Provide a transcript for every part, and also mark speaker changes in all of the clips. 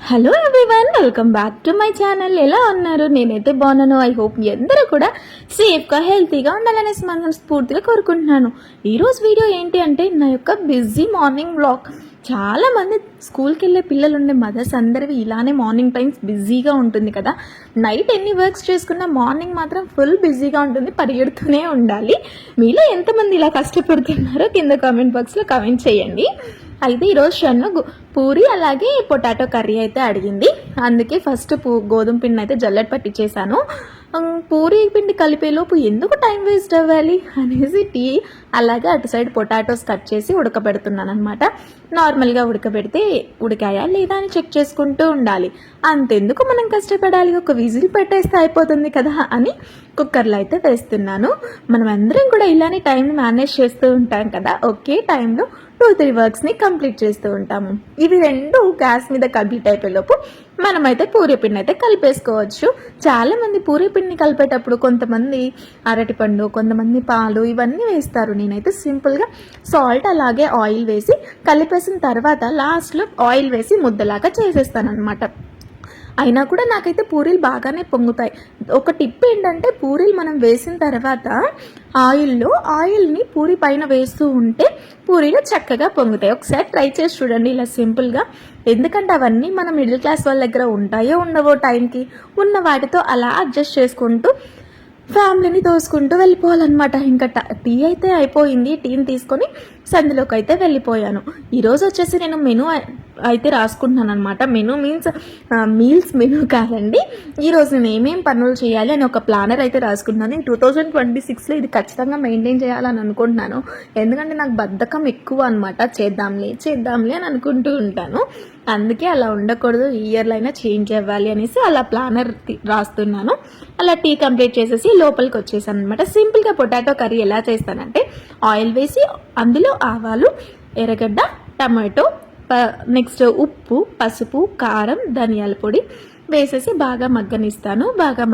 Speaker 1: Hello everyone, welcome back to my channel. ఎలా ఉన్నారు? నేనైతే బాగున్నాను. ఐ హోప్ మీ అందరూ కూడా సేఫ్గా హెల్తీగా ఉండాలనేసి మనస్ఫూర్తిగా కోరుకుంటున్నాను. ఈరోజు వీడియో ఏంటి అంటే నా యొక్క బిజీ మార్నింగ్ వ్లాగ్. చాలామంది స్కూల్కి వెళ్ళే పిల్లలు ఉండే మదర్స్ అందరివి ఇలానే మార్నింగ్ టైమ్స్ బిజీగా ఉంటుంది కదా. నైట్ ఎన్ని వర్క్స్ చేసుకున్నా మార్నింగ్ మాత్రం ఫుల్ బిజీగా ఉంటుంది, పరిగెడుతూనే ఉండాలి. మీలో ఎంతమంది ఇలా కష్టపడుతున్నారో కింద కామెంట్ బాక్స్లో కామెంట్ చేయండి. అయితే ఈరోజు షన్ను పూరి అలాగే పొటాటో కర్రీ అయితే అడిగింది. అందుకే ఫస్ట్ గోధుమ పిండిని అయితే జల్లెడ పట్టించేసాను. పూరి పిండి కలిపేలోపు ఎందుకు టైం వేస్ట్ అవ్వాలి అనేసి టీ అలాగే అటు సైడ్ పొటాటోస్ కట్ చేసి ఉడకబెడుతున్నాను అనమాట. నార్మల్గా ఉడకబెడితే ఉడికాయా లేదా అని చెక్ చేసుకుంటూ ఉండాలి. అంతెందుకు మనం కష్టపడాలి, ఒక విజిల్ పెట్టేస్తే అయిపోతుంది కదా అని కుక్కర్లో అయితే వేస్తున్నాను. మనం అందరం కూడా ఇలానే టైం మేనేజ్ చేస్తూ ఉంటాం కదా. ఒకే టైంలో 2-3 వర్క్స్ని కంప్లీట్ చేస్తూ ఉంటాము. ఇవి రెండు గ్యాస్ మీద కంప్లీట్ అయిపోయేలోపు మనమైతే పూరీ పిండి అయితే కలిపేసుకోవచ్చు. చాలామంది పూరీ పిండిని కలిపేటప్పుడు కొంతమంది అరటిపండు, కొంతమంది పాలు ఇవన్నీ వేస్తారు. నేనైతే సింపుల్గా సాల్ట్ అలాగే ఆయిల్ వేసి కలిపేసిన తర్వాత లాస్ట్లో ఆయిల్ వేసి ముద్దలాగా చేసేస్తాను అనమాట. అయినా కూడా నాకైతే పూరీలు బాగానే పొంగుతాయి. ఒక టిప్ ఏంటంటే పూరీలు మనం వేసిన తర్వాత ఆయిల్ని పూరి పైన వేస్తూ ఉంటే పూరీలు చక్కగా పొంగుతాయి. ఒకసారి ట్రై చేసి చూడండి ఇలా సింపుల్గా. ఎందుకంటే అవన్నీ మన మిడిల్ క్లాస్ వాళ్ళ దగ్గర ఉంటాయో ఉండవో టైంకి ఉన్న వాటితో అలా అడ్జస్ట్ చేసుకుంటూ ఫ్యామిలీని తోసుకుంటూ వెళ్ళిపోవాలన్నమాట. ఇంకా టీ అయితే అయిపోయింది. టీని తీసుకొని సందులోకి అయితే వెళ్ళిపోయాను. ఈరోజు వచ్చేసి నేను మెనూ అయితే రాసుకుంటున్నాను అనమాట. మెనూ మీన్స్ మీల్స్ మెనూ కాదండి. ఈరోజు నేను ఏమేమి పనులు చేయాలి అని ఒక ప్లానర్ అయితే రాసుకుంటున్నాను. 2026లో ఇది ఖచ్చితంగా మెయింటైన్ చేయాలని అనుకుంటున్నాను. ఎందుకంటే నాకు బద్ధకం ఎక్కువ అనమాట. చేద్దాంలే అని అనుకుంటూ ఉంటాను. అందుకే అలా ఉండకూడదు, ఈ ఇయర్లో అయినా చేంజ్ అవ్వాలి అనేసి అలా ప్లానర్ రాస్తున్నాను. అలా టీ కంప్లీట్ చేసేసి లోపలికి వచ్చేసాను అనమాట. సింపుల్గా పొటాటో కర్రీ ఎలా చేస్తానంటే ఆయిల్ వేసి అందులో ఆవాలు, ఎర్రగడ్డ, టమాటో, నెక్స్ట్ ఉప్పు, పసుపు, కారం, ధనియాల పొడి వేసేసి బాగా మగ్గనిస్తాను. బాగా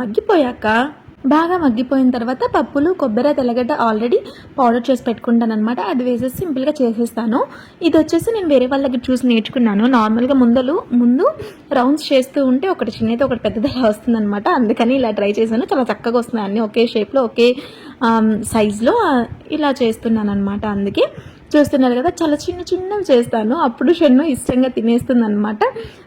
Speaker 1: మగ్గిపోయిన తర్వాత పప్పులు, కొబ్బరి, తెల్లగడ్డ ఆల్రెడీ పౌడర్ చేసి పెట్టుకుంటాను అనమాట. అది వేసేసి సింపుల్గా చేసేస్తాను. ఇది వచ్చేసి నేను వేరే వాళ్ళ దగ్గర చూసి నేర్చుకున్నాను. నార్మల్గా ముందు రౌండ్స్ చేస్తూ ఉంటే ఒకటి చిన్నది ఒకటి పెద్దదిలా వస్తుంది అనమాట. అందుకని ఇలా ట్రై చేశాను. చాలా చక్కగా వస్తున్నాయి అన్నీ ఒకే షేప్లో ఒకే సైజులో ఇలా చేస్తున్నాను అనమాట. అందుకే చూస్తున్నారు కదా, చాలా చిన్నవి చేస్తాను. అప్పుడు షన్ను ఇష్టంగా తినేస్తుంది అనమాట.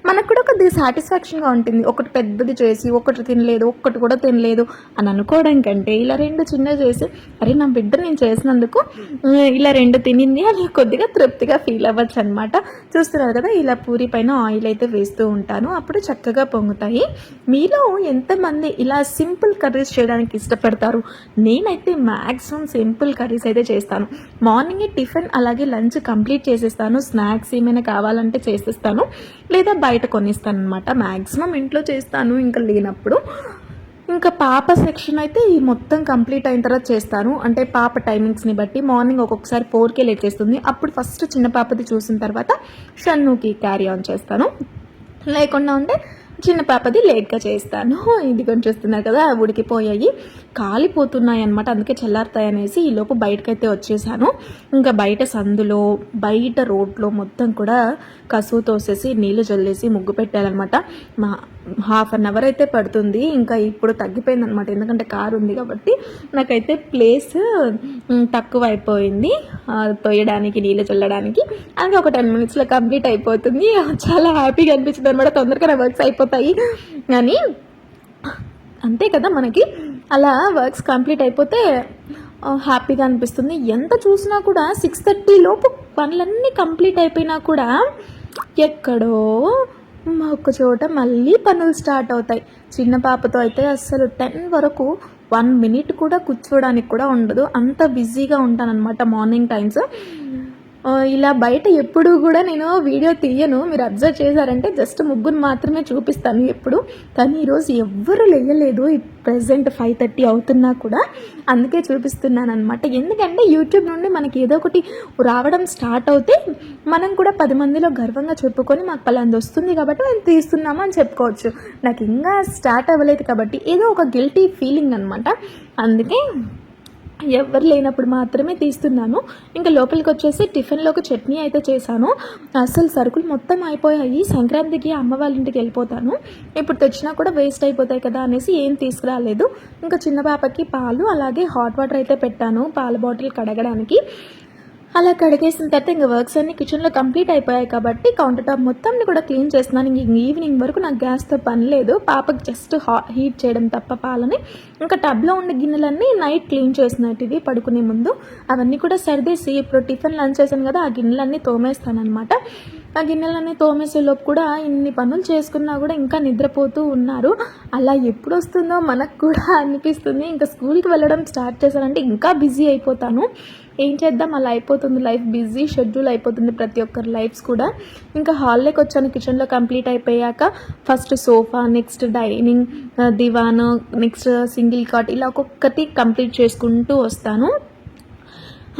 Speaker 1: మనకు కూడా కొద్దిగా సాటిస్ఫాక్షన్గా ఉంటుంది. ఒకటి పెద్దది చేసి ఒకటి తినలేదు, ఒక్కటి కూడా తినలేదు అని అనుకోవడం కంటే ఇలా రెండు చిన్నవి చేసి అరే నా బిడ్డ నేను చేసినందుకు ఇలా రెండు తినింది అని కొద్దిగా తృప్తిగా ఫీల్ అవ్వచ్చు అనమాట. చూస్తున్నారు కదా, ఇలా పూరి పైన ఆయిల్ అయితే వేస్తూ ఉంటాను. అప్పుడు చక్కగా పొంగుతాయి. మీలో ఎంతమంది ఇలా సింపుల్ కర్రీస్ చేయడానికి ఇష్టపడతారు? నేనైతే మ్యాక్సిమం సింపుల్ కర్రీస్ అయితే చేస్తాను. మార్నింగే టిఫిన్ అలాగే లంచ్ కంప్లీట్ చేసేస్తాను. స్నాక్స్ ఏమైనా కావాలంటే చేసేస్తాను, లేదా బయట కొనిస్తాను అనమాట. మ్యాక్సిమం ఇంట్లో చేస్తాను ఇంకా లేనప్పుడు. ఇంకా పాప సెక్షన్ అయితే ఈ మొత్తం కంప్లీట్ అయిన తర్వాత చేస్తాను. అంటే పాప టైమింగ్స్ని బట్టి మార్నింగ్ ఒక్కొక్కసారి 4కే లేచేస్తుంది. అప్పుడు ఫస్ట్ చిన్న పాపది చూసిన తర్వాత షన్నుకి క్యారీ ఆన్ చేస్తాను. లేకుండా ఉంటే చిన్న పాపది లేట్గా చేస్తాను. ఇది కొంచెం చూస్తున్నారు కదా, ఉడికిపోయాయి, కాలిపోతున్నాయి అనమాట. అందుకే చల్లారుతాయి అనేసి ఈలోపు బయటకైతే వచ్చేసాను. ఇంకా బయట సందులో బయట రోడ్లో మొత్తం కూడా కసువు తోసేసి నీళ్లు చల్లేసి ముగ్గు పెట్టాలన్నమాట. హాఫ్ అన్ అవర్ అయితే పడుతుంది. ఇంకా ఇప్పుడు తగ్గిపోయింది అనమాట, ఎందుకంటే కారు ఉంది కాబట్టి. నాకైతే ప్లేస్ తక్కువ అయిపోయింది తోయడానికి, నీళ్ళు చల్లడానికి. అందుకే ఒక 10 minutesలో కంప్లీట్ అయిపోతుంది. చాలా హ్యాపీగా అనిపించింది అనమాట. తొందరగా నా వర్క్స్ అయిపోతాయి కానీ అంతే కదా, మనకి అలా వర్క్స్ కంప్లీట్ అయిపోతే హ్యాపీగా అనిపిస్తుంది. ఎంత చూసినా కూడా 6:30 లోపు పనులన్నీ కంప్లీట్ అయిపోయినా కూడా ఎక్కడో ఒక చోట మళ్ళీ పనులు స్టార్ట్ అవుతాయి. చిన్న పాపతో అయితే అస్సలు 10 వరకు 1 minute కూడా కూర్చోడానికి కూడా ఉండదు. అంత బిజీగా ఉంటానన్నమాట మార్నింగ్ టైమ్స్. ఇలా బయట ఎప్పుడు కూడా నేను వీడియో తీయను. మీరు అబ్జర్వ్ చేశారంటే జస్ట్ ముగ్గురు మాత్రమే చూపిస్తాను ఎప్పుడు. కానీ ఈరోజు ఎవ్వరూ లేయలేదు. ప్రెజెంట్ 5:30 అవుతున్నా కూడా అందుకే చూపిస్తున్నాను అనమాట. ఎందుకంటే యూట్యూబ్ నుండి మనకి ఏదో ఒకటి రావడం స్టార్ట్ అవుతే మనం కూడా 10 మందిలో గర్వంగా చెప్పుకొని మాకు పలాంది వస్తుంది కాబట్టి మేము తీస్తున్నాము అని చెప్పుకోవచ్చు. నాకు ఇంకా స్టార్ట్ అవ్వలేదు కాబట్టి ఏదో ఒక గిల్టీ ఫీలింగ్ అనమాట. అందుకే ఎవరు లేనప్పుడు మాత్రమే తీస్తున్నాను. ఇంకా లోపలికి వచ్చేసి టిఫిన్లోకి చట్నీ అయితే చేశాను. అసలు సరుకులు మొత్తం అయిపోయాయి. సంక్రాంతికి అమ్మ వాళ్ళ ఇంటికి వెళ్ళిపోతాను. ఇప్పుడు తెచ్చినా కూడా వేస్ట్ అయిపోతాయి కదా అనేసి ఏం తీసుకురాలేదు. ఇంకా చిన్న పాపకి పాలు అలాగే హాట్ వాటర్ అయితే పెట్టాను పాల బాటిల్ కడగడానికి. అలా కడిగేసిన తర్వాత ఇంకా వర్క్స్ అన్నీ కిచెన్లో కంప్లీట్ అయిపోయాయి కాబట్టి కౌంటర్ టాప్ మొత్తాన్ని కూడా క్లీన్ చేస్తున్నాను. ఇంక ఈవినింగ్ వరకు నాకు గ్యాస్తో పని లేదు. పాపకి జస్ట్ హీట్ చేయడం తప్ప పాలని. ఇంకా టబ్లో ఉండే గిన్నెలన్నీ నైట్ క్లీన్ చేసినట్టు పడుకునే ముందు అవన్నీ కూడా సర్దేసి ఇప్పుడు టిఫిన్ లంచ్ చేశాను కదా, ఆ గిన్నెలన్నీ తోమేస్తాను అనమాట. ఆ గిన్నెలన్నీ తోమేసేలోపు కూడా ఇన్ని పనులు చేసుకున్నా కూడా ఇంకా నిద్రపోతూ ఉన్నారు. అలా ఎప్పుడు వస్తుందో మనకు కూడా అనిపిస్తుంది. ఇంకా స్కూల్కి వెళ్ళడం స్టార్ట్ చేశానంటే ఇంకా బిజీ అయిపోతాను. ఏం చేద్దాం, అలా అయిపోతుంది లైఫ్. బిజీ షెడ్యూల్ అయిపోతుంది ప్రతి ఒక్కరి లైఫ్స్ కూడా. ఇంకా హాల్లోకి వచ్చాను. కిచెన్లో కంప్లీట్ అయిపోయాక ఫస్ట్ సోఫా, నెక్స్ట్ డైనింగ్, దివాన్, నెక్స్ట్ సింగిల్ కాట్, ఇలా ఒక్కొక్కటి కంప్లీట్ చేసుకుంటూ వస్తాను.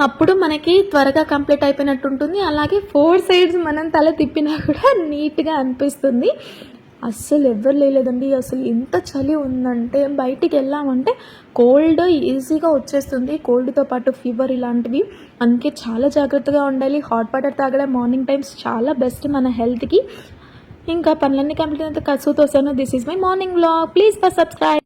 Speaker 1: అప్పుడు మనకి త్వరగా కంప్లీట్ అయిపోయినట్టు ఉంటుంది. అలాగే 4 సైడ్స్ మనం తల తిప్పినా కూడా నీట్గా అనిపిస్తుంది. అస్సలు ఎవరు లేదండి. అసలు ఎంత చలి ఉందంటే బయటికి వెళ్ళామంటే కోల్డ్ ఈజీగా వచ్చేస్తుంది. కోల్డ్తో పాటు ఫీవర్ ఇలాంటివి. అందుకే చాలా జాగ్రత్తగా ఉండాలి. హాట్ వాటర్ తాగడం మార్నింగ్ టైమ్స్ చాలా బెస్ట్ మన హెల్త్కి. ఇంకా పనులన్నీ కంప్లీట్ అయితే కసుతో వస్తాను. This is my morning vlog. Please subscribe.